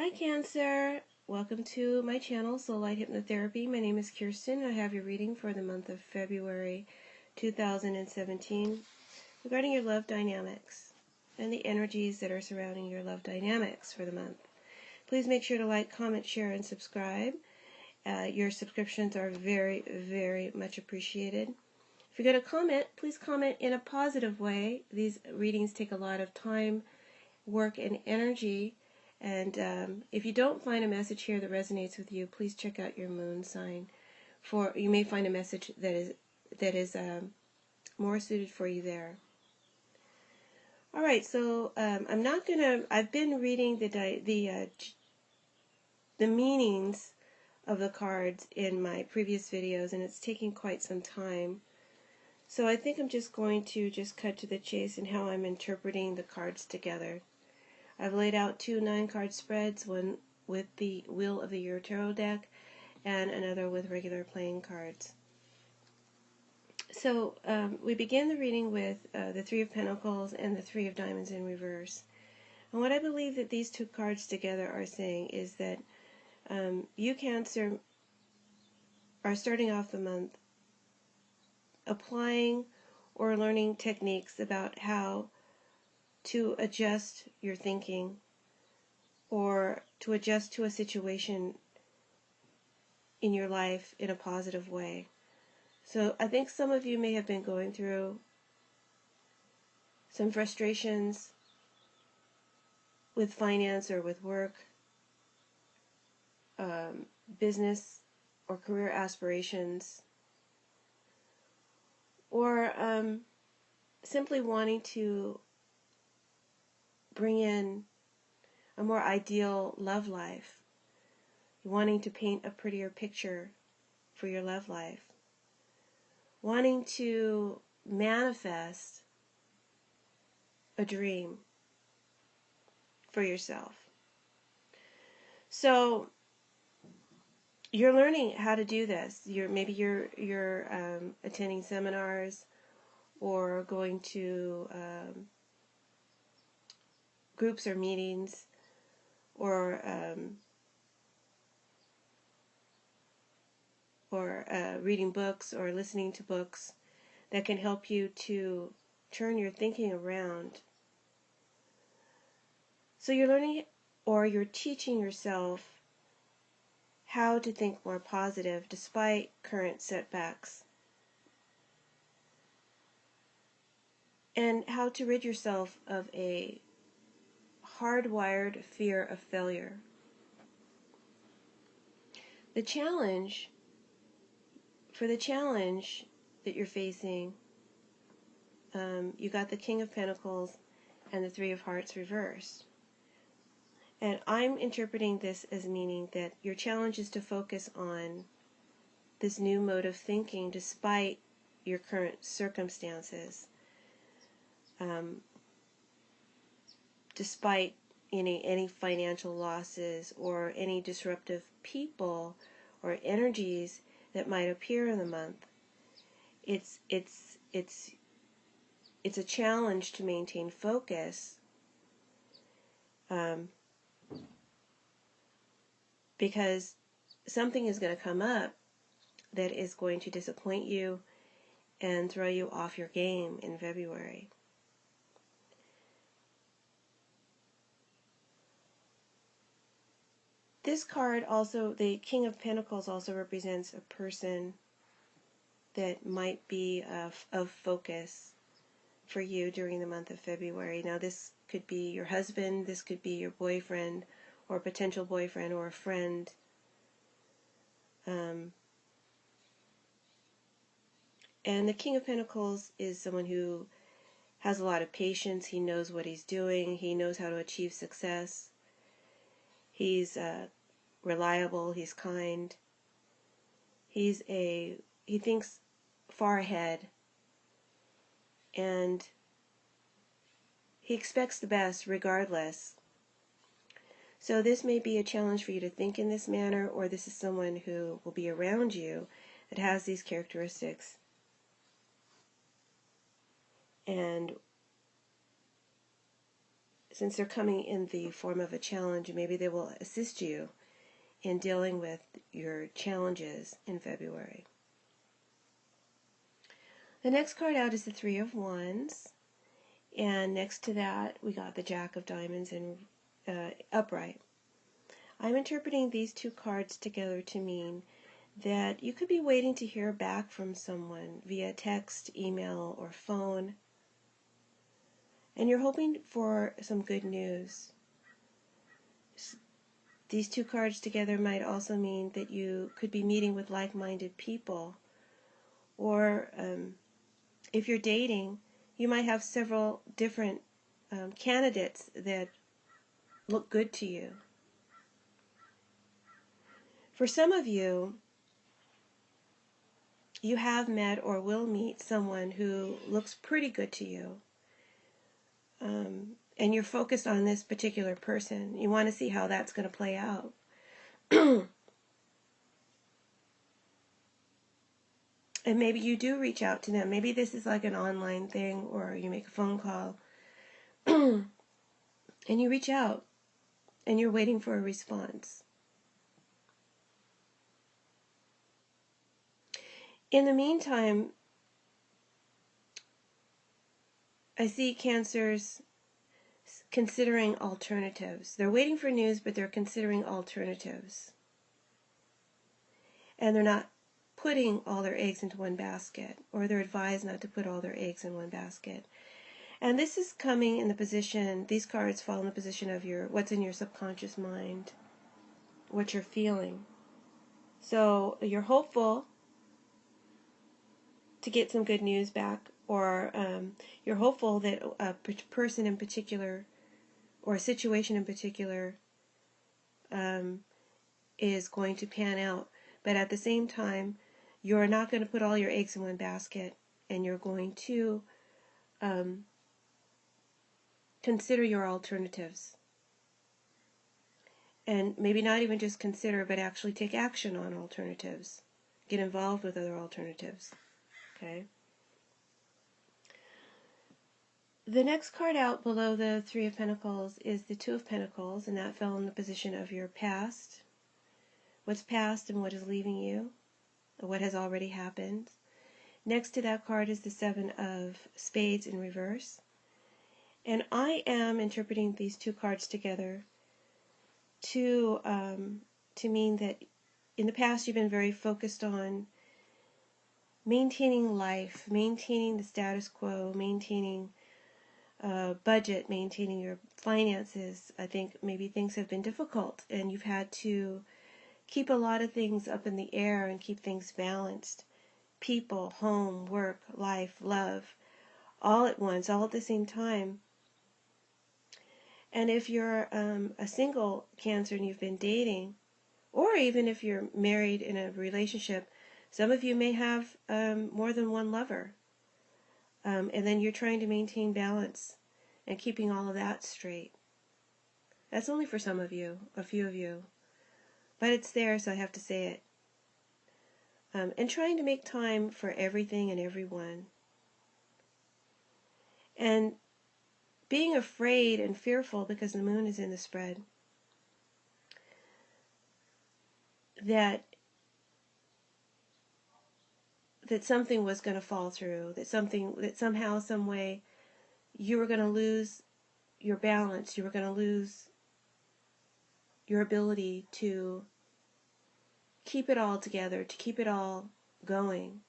Hi Cancer, welcome to my channel, Soul Light Hypnotherapy. My name is Kirsten. I have your reading for the month of February 2017 regarding your love dynamics and the energies that are surrounding your love dynamics for the month. Please make sure to like, comment, share, and subscribe. Your subscriptions are very, very much appreciated. If you're going to comment, please comment in a positive way. These readings take a lot of time, work, and energy. And if you don't find a message here that resonates with you, please check out your moon sign. You may find a message that is more suited for you there. All right, so I've been reading the meanings of the cards in my previous videos, and it's taking quite some time. So I think I'm just going to cut to the chase in how I'm interpreting the cards together. I've laid out 2 9-card spreads, one with the Wheel of the Year Tarot deck and another with regular playing cards. So we begin the reading with the 3 of Pentacles and the 3 of Diamonds in reverse. And what I believe that these 2 cards together are saying is that you, Cancer, are starting off the month applying or learning techniques about how to adjust your thinking or to adjust to a situation in your life in a positive way. So I think some of you may have been going through some frustrations with finance or with work, business or career aspirations, or simply wanting to bring in a more ideal love life, wanting to paint a prettier picture for your love life, wanting to manifest a dream for yourself. So you're learning how to do this. Maybe you're attending seminars or going to groups or meetings, or reading books or listening to books that can help you to turn your thinking around. So you're learning, or you're teaching yourself how to think more positive despite current setbacks, and how to rid yourself of a hardwired fear of failure. The challenge that you're facing, you got the King of Pentacles and the 3 of Hearts reversed. And I'm interpreting this as meaning that your challenge is to focus on this new mode of thinking despite your current circumstances. Despite any financial losses or any disruptive people or energies that might appear in the month, it's a challenge to maintain focus, because something is going to come up that is going to disappoint you and throw you off your game in February. This card also, the King of Pentacles, also represents a person that might be of focus for you during the month of February. Now, this could be your husband, this could be your boyfriend, or potential boyfriend, or a friend. And the King of Pentacles is someone who has a lot of patience. He knows what he's doing. He knows how to achieve success. He's reliable. He's kind. He thinks far ahead, and he expects the best regardless. So this may be a challenge for you to think in this manner, or this is someone who will be around you that has these characteristics. And since they're coming in the form of a challenge, maybe they will assist you in dealing with your challenges in February. The next card out is the Three of Wands, and next to that we got the Jack of Diamonds in upright. I'm interpreting these two cards together to mean that you could be waiting to hear back from someone via text, email, or phone, and you're hoping for some good news. These two cards together might also mean that you could be meeting with like-minded people, or if you're dating, you might have several different candidates that look good to you. For some of you, you have met or will meet someone who looks pretty good to you, and you're focused on this particular person. You want to see how that's going to play out. And maybe you do reach out to them. Maybe this is like an online thing, or you make a phone call and you reach out and you're waiting for a response. In the meantime, I see Cancers considering alternatives. They're waiting for news, but they're considering alternatives. And they're not putting all their eggs into one basket, or they're advised not to put all their eggs in one basket. And this is coming in the position, these cards fall in the position of what's in your subconscious mind, what you're feeling. So you're hopeful to get some good news back, or you're hopeful that a person in particular, or a situation in particular, is going to pan out. But at the same time, you're not going to put all your eggs in one basket, and you're going to consider your alternatives. And maybe not even just consider, but actually take action on alternatives. Get involved with other alternatives. Okay? The next card out below the Three of Pentacles is the Two of Pentacles, and that fell in the position of your past. What's past and what is leaving you, or what has already happened. Next to that card is the Seven of Spades in reverse. And I am interpreting these two cards together to mean that in the past you've been very focused on maintaining life, maintaining the status quo, maintaining budget, maintaining your finances. I think maybe things have been difficult, and you've had to keep a lot of things up in the air and keep things balanced. People, home, work, life, love, all at once, all at the same time. And if you're a single Cancer and you've been dating, or even if you're married in a relationship, some of you may have more than one lover. And then you're trying to maintain balance and keeping all of that straight. That's only for some of you, a few of you. But it's there, so I have to say it. And trying to make time for everything and everyone. And being afraid and fearful because the moon is in the spread. That something was going to fall through, that somehow, some way, you were going to lose your balance, you were going to lose your ability to keep it all together, to keep it all going.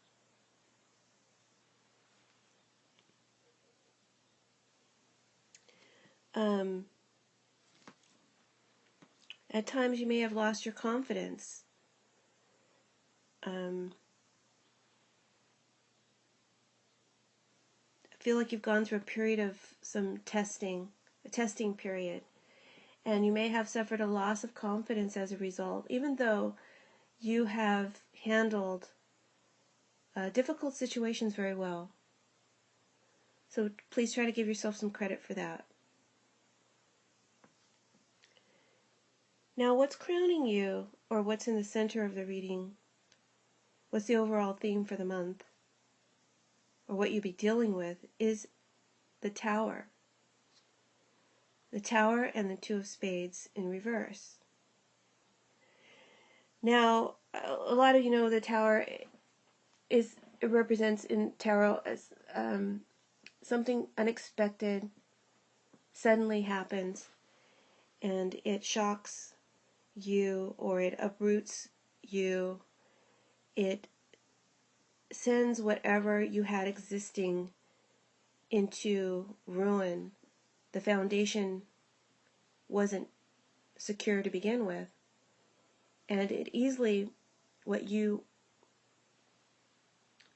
At times you may have lost your confidence. I feel like you've gone through a period of some testing, a testing period, and you may have suffered a loss of confidence as a result, even though you have handled difficult situations very well. So please try to give yourself some credit for that. Now, what's crowning you, or what's in the center of the reading? What's the overall theme for the month? Or what you'll be dealing with is the Tower. the Tower and the Two of Spades in reverse. Now, a lot of you know the Tower it represents in tarot as something unexpected suddenly happens, and it shocks you, or it uproots you. It sends whatever you had existing into ruin. The foundation wasn't secure to begin with, and it easily, what you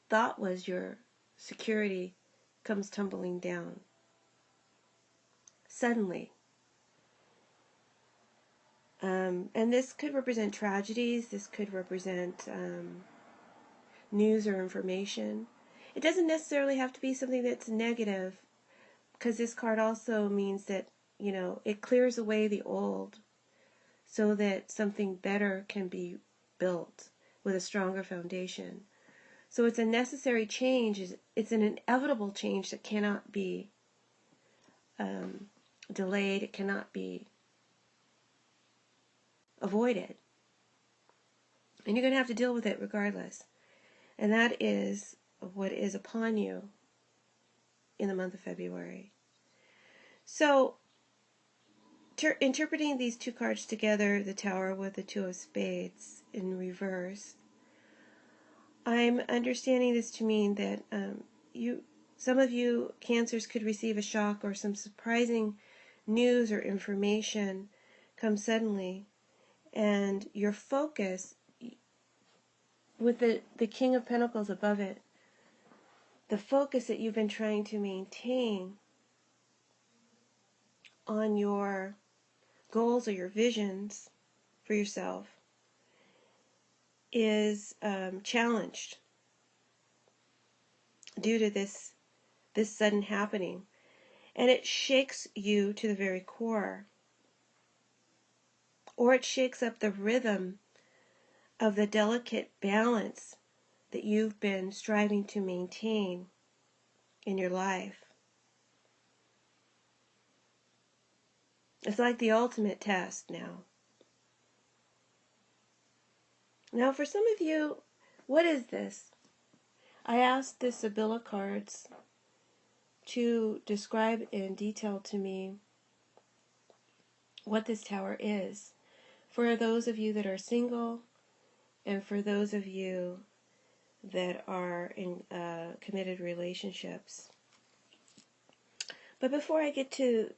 thought was your security, comes tumbling down suddenly. And this could represent tragedies. This could represent news or information. It doesn't necessarily have to be something that's negative, because this card also means that, you know, it clears away the old so that something better can be built with a stronger foundation. So it's a necessary change. It's an inevitable change that cannot be delayed. It cannot be avoided. And you're going to have to deal with it regardless. And that is what is upon you in the month of February. So, interpreting these two cards together, the Tower with the Two of Spades in reverse, I'm understanding this to mean that some of you Cancers could receive a shock, or some surprising news or information come suddenly, and your focus, with the King of Pentacles above it, the focus that you've been trying to maintain on your goals or your visions for yourself is challenged due to this sudden happening, and it shakes you to the very core, or it shakes up the rhythm of the delicate balance that you've been striving to maintain in your life. It's like the ultimate test now. Now, for some of you, what is this? I asked the Sibylla cards to describe in detail to me what this Tower is, for those of you that are single, and for those of you that are in committed relationships. But before I get to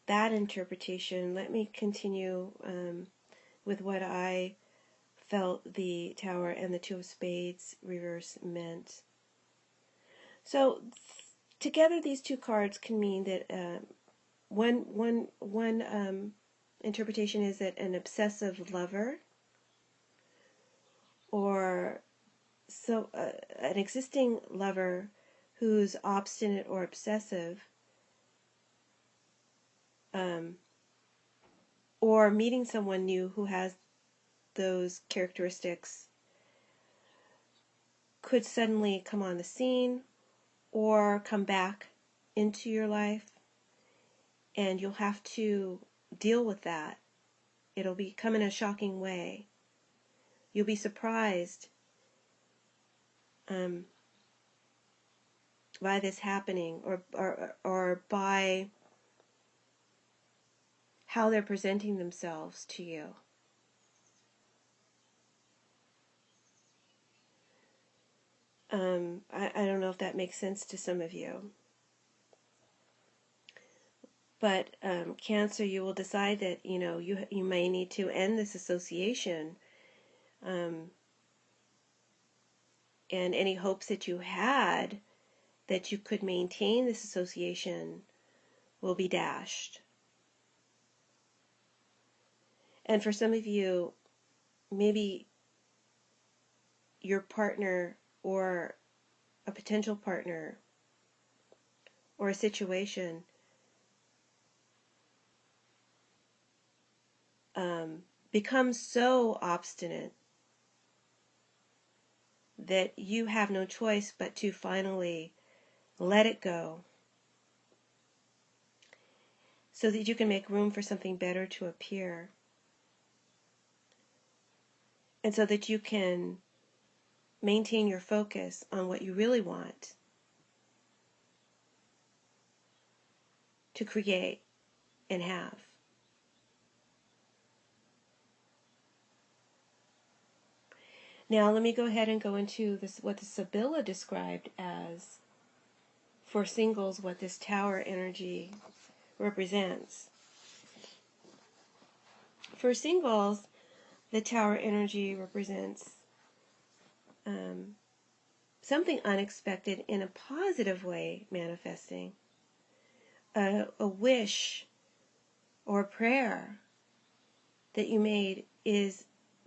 that interpretation, let me continue with what I felt the Tower and the Two of Spades reverse meant. So together, these two cards can mean that one interpretation is that an obsessive lover, or an existing lover who's obstinate or obsessive, or meeting someone new who has those characteristics, could suddenly come on the scene or come back into your life, and you'll have to deal with that. It'll come in a shocking way. You'll be surprised by this happening, or by how they're presenting themselves to you. I don't know if that makes sense to some of you. But Cancer, you will decide that you may need to end this association, and any hopes that you had that you could maintain this association will be dashed. And for some of you, maybe your partner, or a potential partner, or a situation becomes so obstinate that you have no choice but to finally let it go. so that you can make room for something better to appear. And so that you can maintain your focus on what you really want to create and have. Now let me go ahead and go into this, what the Sibylla described as, for singles, what this tower energy represents. For singles, the tower energy represents something unexpected in a positive way manifesting. A wish or a prayer that you made is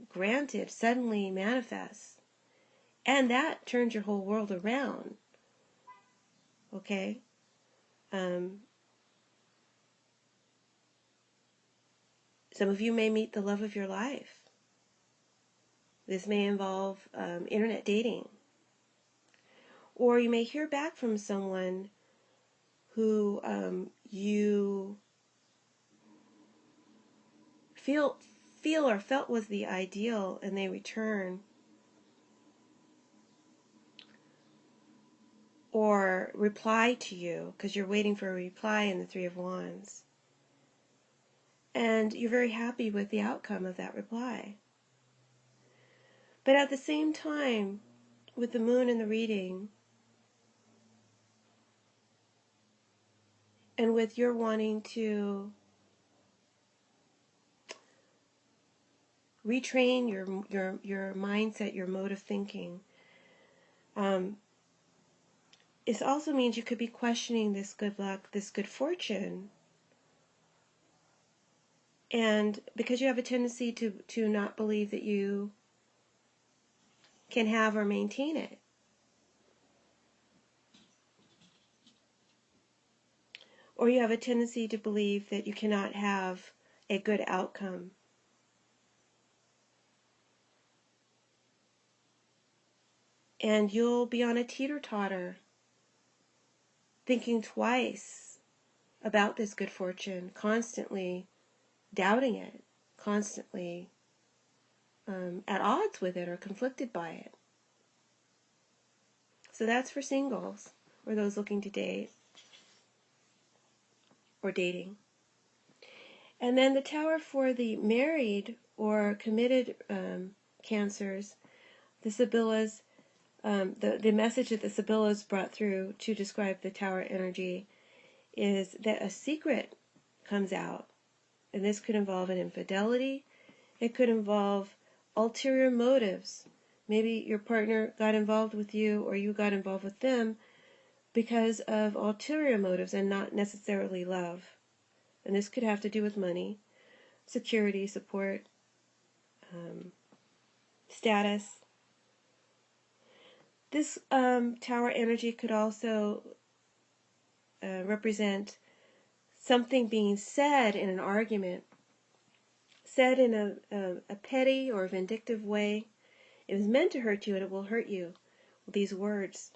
granted, suddenly manifests. And that turns your whole world around. Okay? Some of you may meet the love of your life. This may involve internet dating. Or you may hear back from someone who you feel or felt was the ideal, and they return. Or reply to you, because you're waiting for a reply in the Three of Wands. And you're very happy with the outcome of that reply. But at the same time, with the moon in the reading, and with your wanting to retrain your mindset, your mode of thinking, it also means you could be questioning this good luck, this good fortune. And because you have a tendency to not believe that you can have or maintain it. Or you have a tendency to believe that you cannot have a good outcome. And you'll be on a teeter-totter, thinking twice about this good fortune, constantly doubting it, constantly at odds with it or conflicted by it. So that's for singles, or those looking to date, or dating. And then the tower for the married or committed Cancers, the Sibyllas, the message that the Sibyllas brought through to describe the tower energy is that a secret comes out. And this could involve an infidelity. It could involve ulterior motives. Maybe your partner got involved with you, or you got involved with them because of ulterior motives and not necessarily love. And this could have to do with money, security, support, status. This tower energy could also represent something being said in an argument, said in a petty or vindictive way. It was meant to hurt you, and it will hurt you with these words.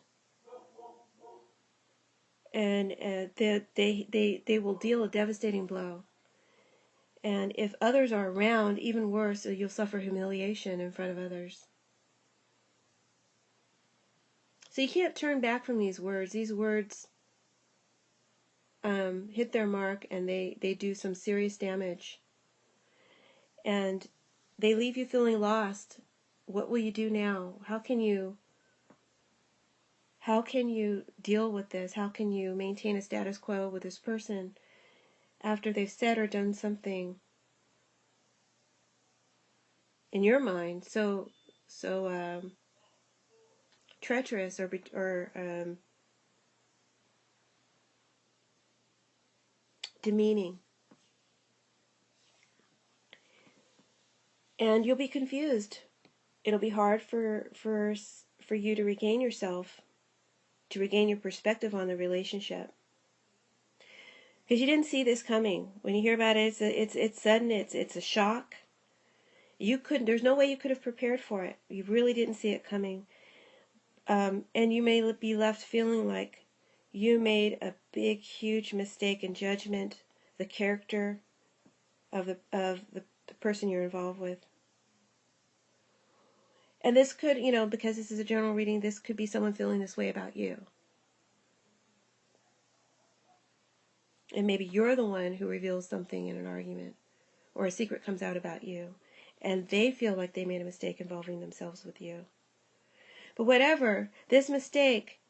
And they will deal a devastating blow. And if others are around, even worse, you'll suffer humiliation in front of others. So you can't turn back from these words. These words hit their mark, and they do some serious damage. And they leave you feeling lost. What will you do now? How can you deal with this? How can you maintain a status quo with this person after they've said or done something in your mind so treacherous or demeaning? And you'll be confused. It'll be hard for you to regain yourself, to regain your perspective on the relationship, because you didn't see this coming. When you hear about it, it's sudden. It's a shock. There's no way you could have prepared for it. You really didn't see it coming, and you may be left feeling like you made a big, huge mistake in judgment the character of the person you're involved with. And this could, because this is a general reading, this could be someone feeling this way about you. And maybe you're the one who reveals something in an argument, or a secret comes out about you, and they feel like they made a mistake involving themselves with you. But whatever, this mistake,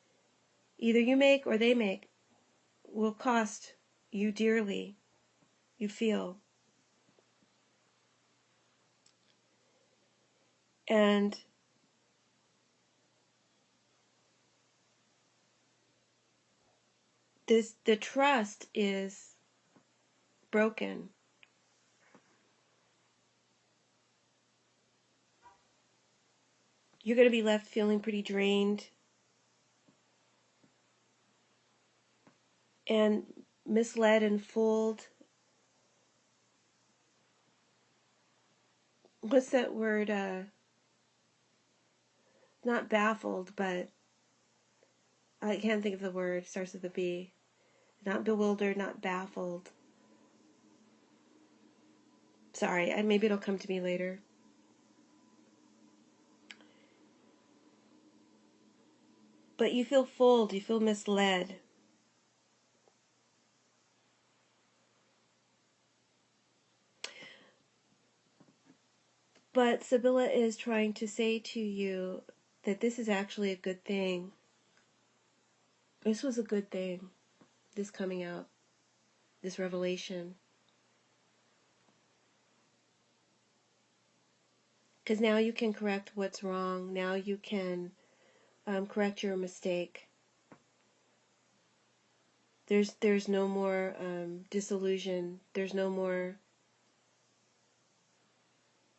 either you make or they make, will cost you dearly, you feel. And the trust is broken. You're going to be left feeling pretty drained and misled and fooled. What's that word? Not baffled, but I can't think of the word. It starts with a B. Not bewildered, not baffled. Sorry, maybe it'll come to me later. But you feel fooled, you feel misled. But Sibylla is trying to say to you that this is actually a good thing. This was a good thing, this coming out, this revelation. Because now you can correct what's wrong. Now you can correct your mistake. There's no more disillusion. There's no more...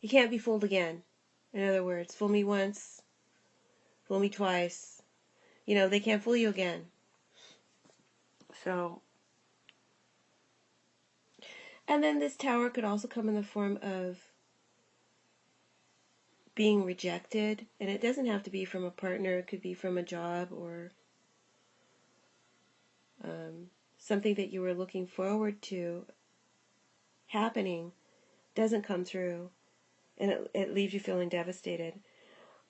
You can't be fooled again. In other words, fool me once, fool me twice. They can't fool you again. So... And then this tower could also come in the form of being rejected, and it doesn't have to be from a partner. It could be from a job or something that you were looking forward to happening doesn't come through, and it leaves you feeling devastated.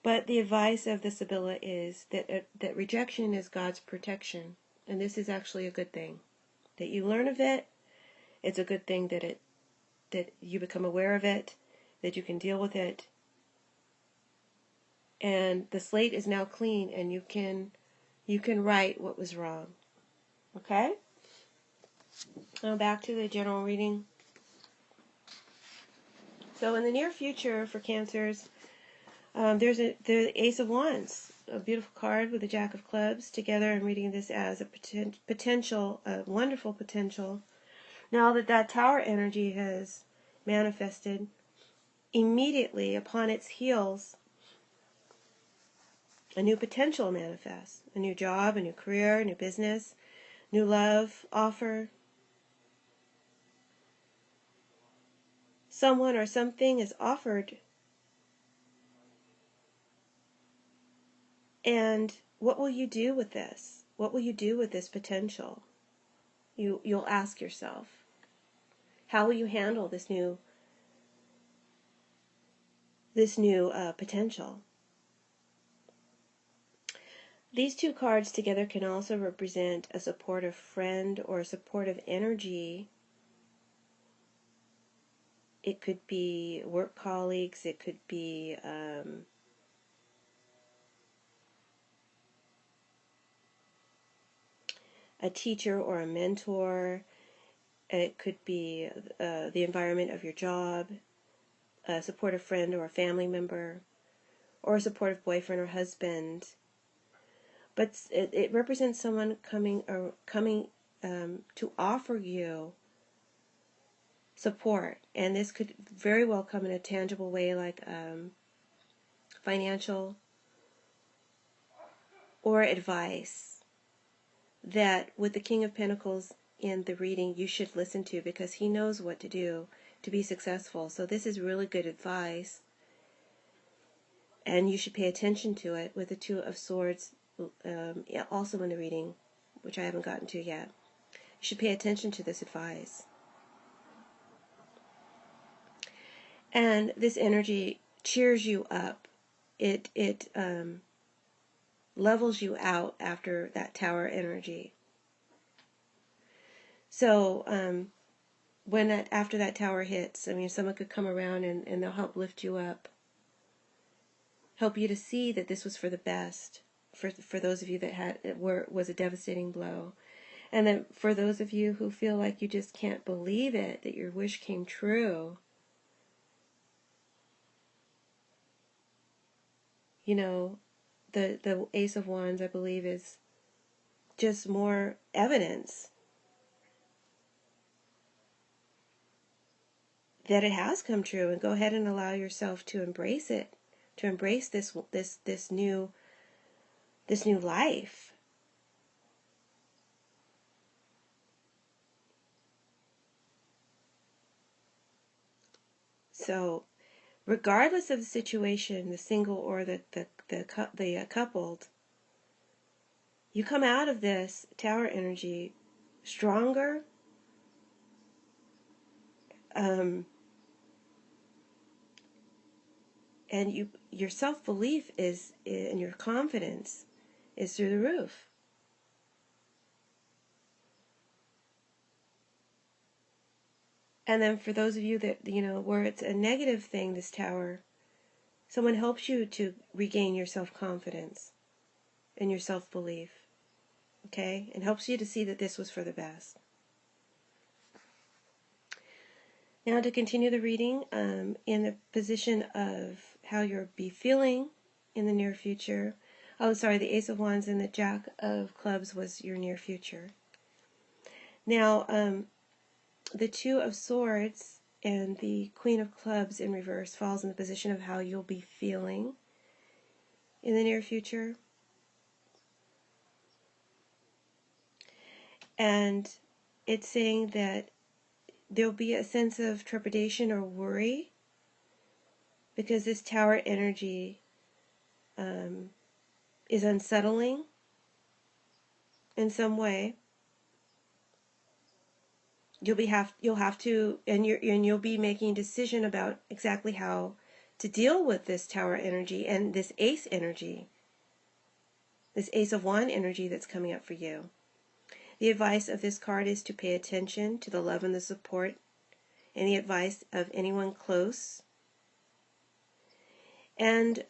But the advice of the Sibylla is that rejection is God's protection, and this is actually a good thing. That you learn of it, it's a good thing that you become aware of it, that you can deal with it. And the slate is now clean, and you can right what was wrong. Okay? Now back to the general reading. So in the near future for Cancers, there's the Ace of Wands, a beautiful card with the Jack of Clubs. Together, I'm reading this as a potential, a wonderful potential. Now that Tower energy has manifested, immediately upon its heels, a new potential manifests. A new job, a new career, a new business, new love offer. Someone or something is offered. And what will you do with this? What will you do with this potential? You'll ask yourself. How will you handle this new potential? These two cards together can also represent a supportive friend or a supportive energy. It could be work colleagues. It could be a teacher or a mentor. It could be the environment of your job, a supportive friend or a family member, or a supportive boyfriend or husband. But it represents someone coming to offer you support, and this could very well come in a tangible way, like financial or advice, that with the King of Pentacles in the reading you should listen to, because he knows what to do to be successful. So this is really good advice, and you should pay attention to it. With the Two of Swords also in the reading, which I haven't gotten to yet, you should pay attention to this advice. And this energy cheers you up. It levels you out after that tower energy. So after that tower hits, I mean, someone could come around and they'll help lift you up, help you to see that this was for the best, for those of you that was a devastating blow. And then for those of you who feel like you just can't believe it, that your wish came true, you know, the Ace of Wands, I believe, is just more evidence that it has come true. And go ahead and allow yourself to embrace it, to embrace this new life. So, regardless of the situation, the single or the coupled, you come out of this tower energy stronger, and your self-belief and your confidence is through the roof. And then for those of you that, where it's a negative thing, this tower, someone helps you to regain your self-confidence and your self-belief, okay? And helps you to see that this was for the best. Now to continue the reading, in the position of how you'll be feeling in the near future. Oh, sorry, the Ace of Wands and the Jack of Clubs was your near future. Now, the Two of Swords and the Queen of Clubs in reverse falls in the position of how you'll be feeling in the near future. And it's saying that there'll be a sense of trepidation or worry because this tower energy is unsettling in some way. You'll have to, and you'll be making a decision about exactly how to deal with this tower energy and this ace energy, this Ace of Wands energy that's coming up for you. The advice of this card is to pay attention to the love and the support and the advice of anyone close, and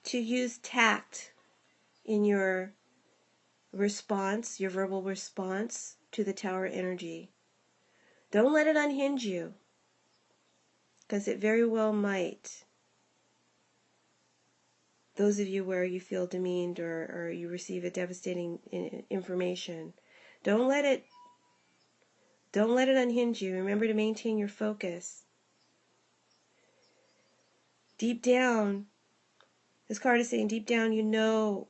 to use tact in your response, your verbal response to the tower energy. Don't let it unhinge you, because it very well might. Those of you where you feel demeaned or you receive a devastating information, don't let it unhinge you. Remember to maintain your focus. Deep down, this card is saying deep down you know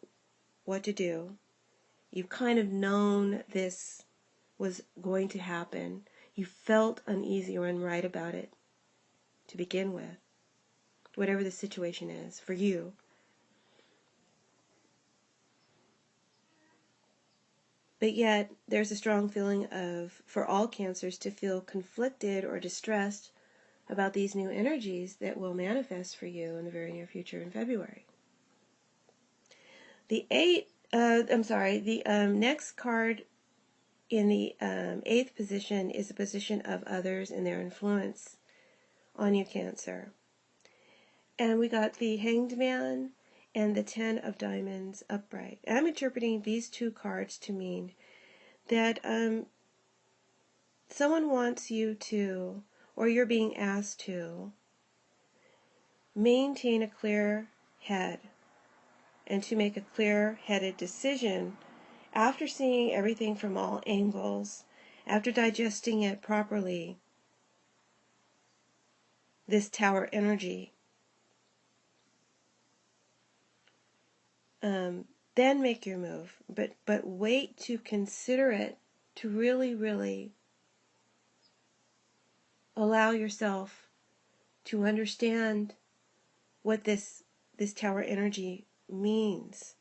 what to do. You've kind of known this was going to happen. You felt uneasy or unright about it to begin with, whatever the situation is for you. But yet, there's a strong feeling for all cancers to feel conflicted or distressed about these new energies that will manifest for you in the very near future in February. The next card in the 8th position is the position of others and their influence on you, Cancer. And we got the Hanged Man and the 10 of Diamonds upright. I'm interpreting these two cards to mean that someone wants you to, or you're being asked to, maintain a clear head and to make a clear-headed decision after seeing everything from all angles, after digesting it properly, this tower energy. Then make your move, but wait to consider it, to really, really allow yourself to understand what this tower energy means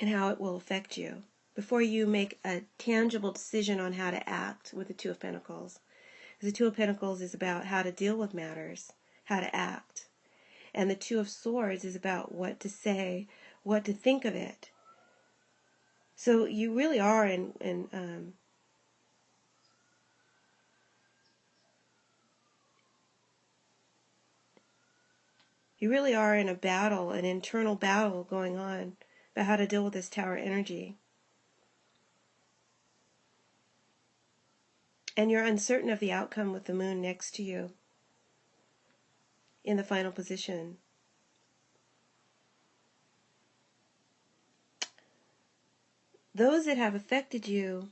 and how it will affect you. before you make a tangible decision on how to act with the Two of Pentacles. The Two of Pentacles is about how to deal with matters, how to act. And the Two of Swords is about what to say, what to think of it. So you really are you really are in a battle, an internal battle going on about how to deal with this Tower energy. And you're uncertain of the outcome with the Moon next to you in the final position. Those that have affected you,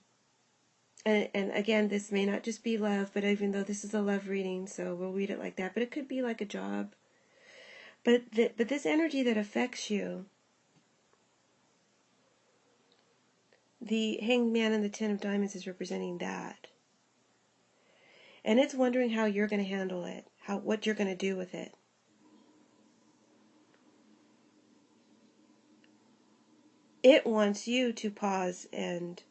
and again, this may not just be love, but even though this is a love reading, so we'll read it like that, but it could be like a job. But this energy that affects you, the Hanged Man and the Ten of Diamonds is representing that. And it's wondering how you're going to handle it, what you're going to do with it. It wants you to pause and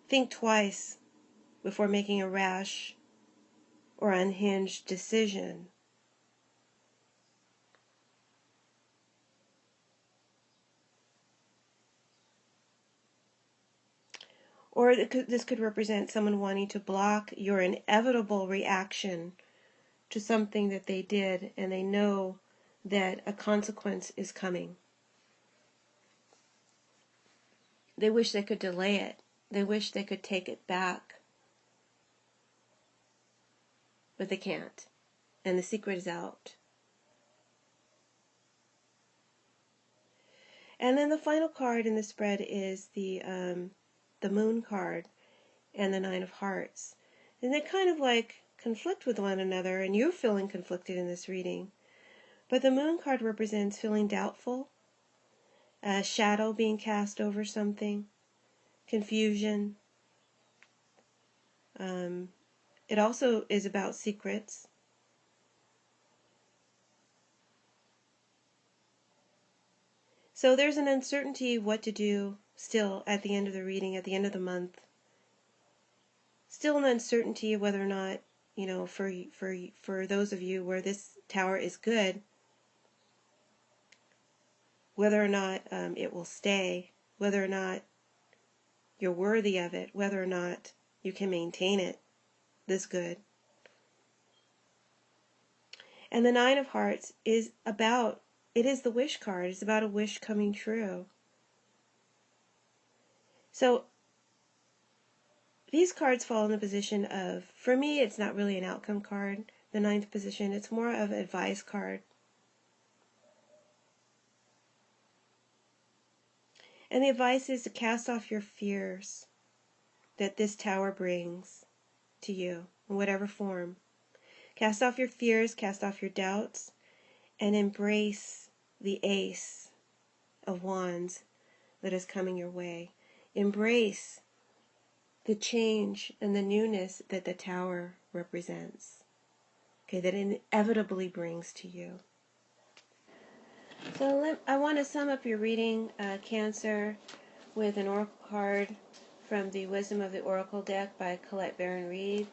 think twice before making a rash or unhinged decision. Or this could represent someone wanting to block your inevitable reaction to something that they did, and they know that a consequence is coming. They wish they could delay it. They wish they could take it back. But they can't. And the secret is out. And then the final card in the spread is the Moon card and the Nine of Hearts. And they kind of like conflict with one another, and you're feeling conflicted in this reading. But the Moon card represents feeling doubtful, a shadow being cast over something, confusion. It also is about secrets. So there's an uncertainty of what to do still at the end of the reading, at the end of the month. Still an uncertainty of whether or not, you know, for those of you where this tower is good, whether or not it will stay, whether or not you're worthy of it, whether or not you can maintain it this good. And the Nine of Hearts is about, it is the wish card. It's about a wish coming true. So these cards fall in the position of, for me, it's not really an outcome card, the ninth position. It's more of an advice card. And the advice is to cast off your fears that this tower brings to you in whatever form. Cast off your fears, cast off your doubts, and embrace the Ace of Wands that is coming your way. Embrace the change and the newness that the tower represents. Okay, that inevitably brings to you. So I want to sum up your reading, Cancer, with an oracle card from the Wisdom of the Oracle deck by Colette Baron Reed.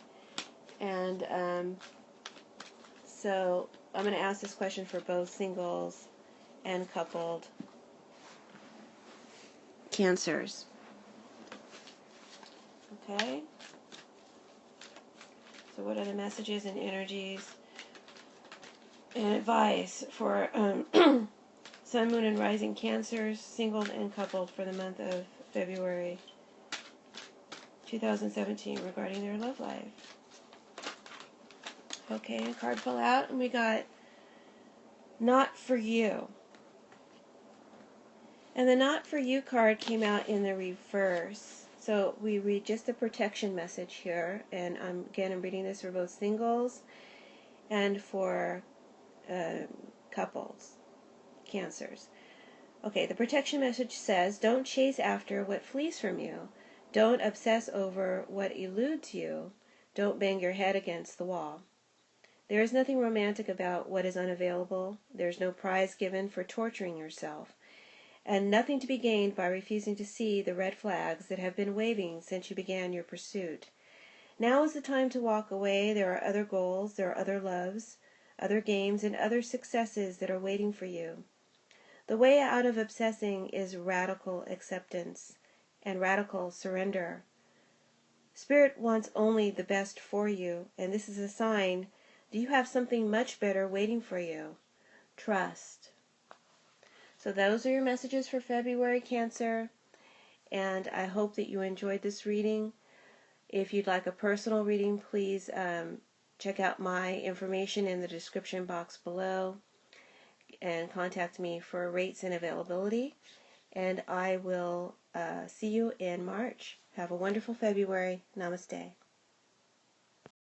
And so I'm going to ask this question for both singles and coupled Cancers. Okay? So what are the messages and energies and advice for Sun, Moon, and Rising Cancers, singled and coupled, for the month of February 2017 regarding their love life? Okay, a card fell out, and we got Not For You. And the Not For You card came out in the reverse. So we read just the protection message here, and I'm reading this for both singles and for couples, Cancers. Okay, the protection message says, don't chase after what flees from you. Don't obsess over what eludes you. Don't bang your head against the wall. There is nothing romantic about what is unavailable. There's no prize given for torturing yourself. and nothing to be gained by refusing to see the red flags that have been waving since you began your pursuit. Now is the time to walk away. There are other goals, there are other loves, other games, and other successes that are waiting for you. The way out of obsessing is radical acceptance and radical surrender. Spirit wants only the best for you, and this is a sign that you have something much better waiting for you. Trust. So those are your messages for February, Cancer, and I hope that you enjoyed this reading. If you'd like a personal reading, please check out my information in the description box below and contact me for rates and availability. And I will see you in March. Have a wonderful February. Namaste.